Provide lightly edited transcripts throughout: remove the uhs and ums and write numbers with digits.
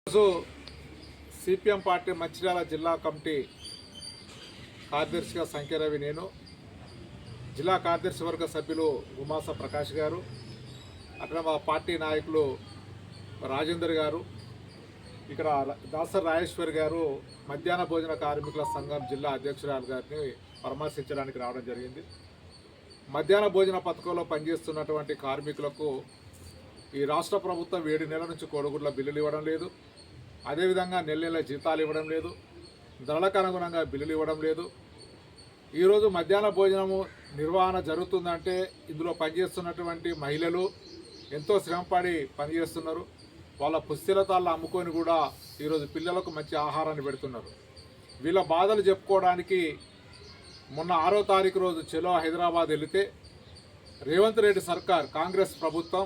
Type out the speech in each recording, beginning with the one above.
ఈరోజు CPM party Mancherial జిల్లా committee కార్యదర్శిగా సంఖ్యరవి నేను, జిల్లా కార్యదర్శి వర్గ సభ్యులు ఉమాస ప్రకాష్ గారు, అక్కడ మా పార్టీ నాయకులు రాజేందర్ గారు, ఇక్కడ దాసర్ రాజేశ్వర్ గారు మధ్యాహ్న భోజన కార్మికుల సంఘం జిల్లా అధ్యక్షురాలు గారిని పరామర్శించడానికి రావడం జరిగింది. మధ్యాహ్న భోజన పథకంలో పనిచేస్తున్నటువంటి కార్మికులకు ఈ రాష్ట్ర ప్రభుత్వం 7 నెలల నుంచి కోడిగుడ్ల బిల్లులు ఇవ్వడం లేదు, అదేవిధంగా నెల జీతాలు ఇవ్వడం లేదు, ధరలకు అనుగుణంగా బిల్లులు ఇవ్వడం లేదు. ఈరోజు మధ్యాహ్న భోజనము నిర్వహణ జరుగుతుందంటే ఇందులో పనిచేస్తున్నటువంటి మహిళలు ఎంతో శ్రమపడి పనిచేస్తున్నారు. వాళ్ళ పుస్తెలతాళ్ళు అమ్ముకొని కూడా ఈరోజు పిల్లలకు మంచి ఆహారాన్ని పెడుతున్నారు. వీళ్ళ బాధలు చెప్పుకోవడానికి మొన్న 6వ తారీఖు రోజు చెలో హైదరాబాద్ వెళితే రేవంత్ రెడ్డి సర్కార్ కాంగ్రెస్ ప్రభుత్వం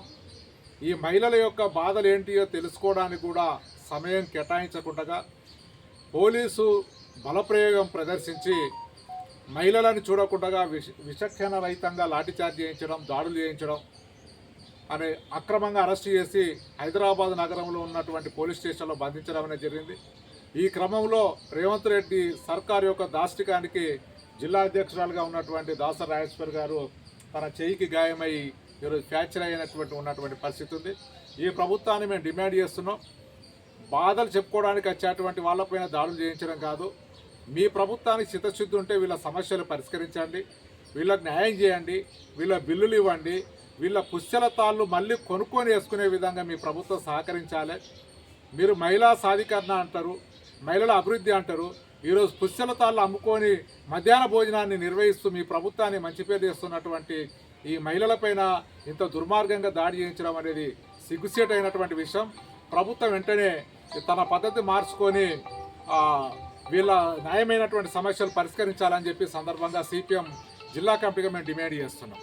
ఈ మహిళల యొక్క బాధలు ఏంటియో తెలుసుకోవడానికి కూడా సమయం కేటాయించకుండా పోలీసు బలప్రయోగం ప్రదర్శించి మహిళలను చూడకుండా విచక్షణ రహితంగా లాఠీచార్జ్ చేయించడం, దాడులు చేయించడం అనే అక్రమంగా అరెస్టు చేసి హైదరాబాద్ నగరంలో ఉన్నటువంటి పోలీస్ స్టేషన్లో బంధించడం అనేది జరిగింది. ఈ క్రమంలో రేవంత్ రెడ్డి సర్కార్ యొక్క దాష్టికానికి జిల్లా అధ్యక్షురాలుగా ఉన్నటువంటి దాసర్ రాజేశ్వర్ గారు తన చేయికి గాయమై ఈరోజు ఫ్రాక్చర్ అయినటువంటి ఉన్నటువంటి పరిస్థితి ఉంది. ఈ ప్రభుత్వాన్ని మేము డిమాండ్ చేస్తున్నాం. బాధలు చెప్పుకోవడానికి వచ్చేటువంటి వాళ్ళపైన దాడులు చేయించడం కాదు. మీ ప్రభుత్వానికి చిత్తశుద్ధి ఉంటే వీళ్ళ సమస్యలు పరిష్కరించండి, వీళ్ళకి న్యాయం చేయండి, వీళ్ళ బిల్లులు ఇవ్వండి, వీళ్ళ పుస్తెలతాళ్ళు మళ్ళీ కొనుక్కొని వేసుకునే విధంగా మీ ప్రభుత్వం సహకరించాలి. మీరు మహిళా సాధికరణ అంటారు, మహిళల అభివృద్ధి అంటారు. ఈరోజు పుస్తెలతాళ్ళు అమ్ముకొని మధ్యాహ్న భోజనాన్ని నిర్వహిస్తూ మీ ప్రభుత్వాన్ని మంచి పేరు చేస్తున్నటువంటి ఈ మహిళలపైన ఇంత దుర్మార్గంగా దాడి చేయించడం అనేది సిగ్గుసేటైనటువంటి విషయం. ప్రభుత్వం వెంటనే తన పద్ధతి మార్చుకొని వీళ్ళ న్యాయమైనటువంటి సమస్యలు పరిష్కరించాలని చెప్పి సందర్భంగా సిపిఎం జిల్లా కమిటీగా మేము డిమాండ్ చేస్తున్నాం.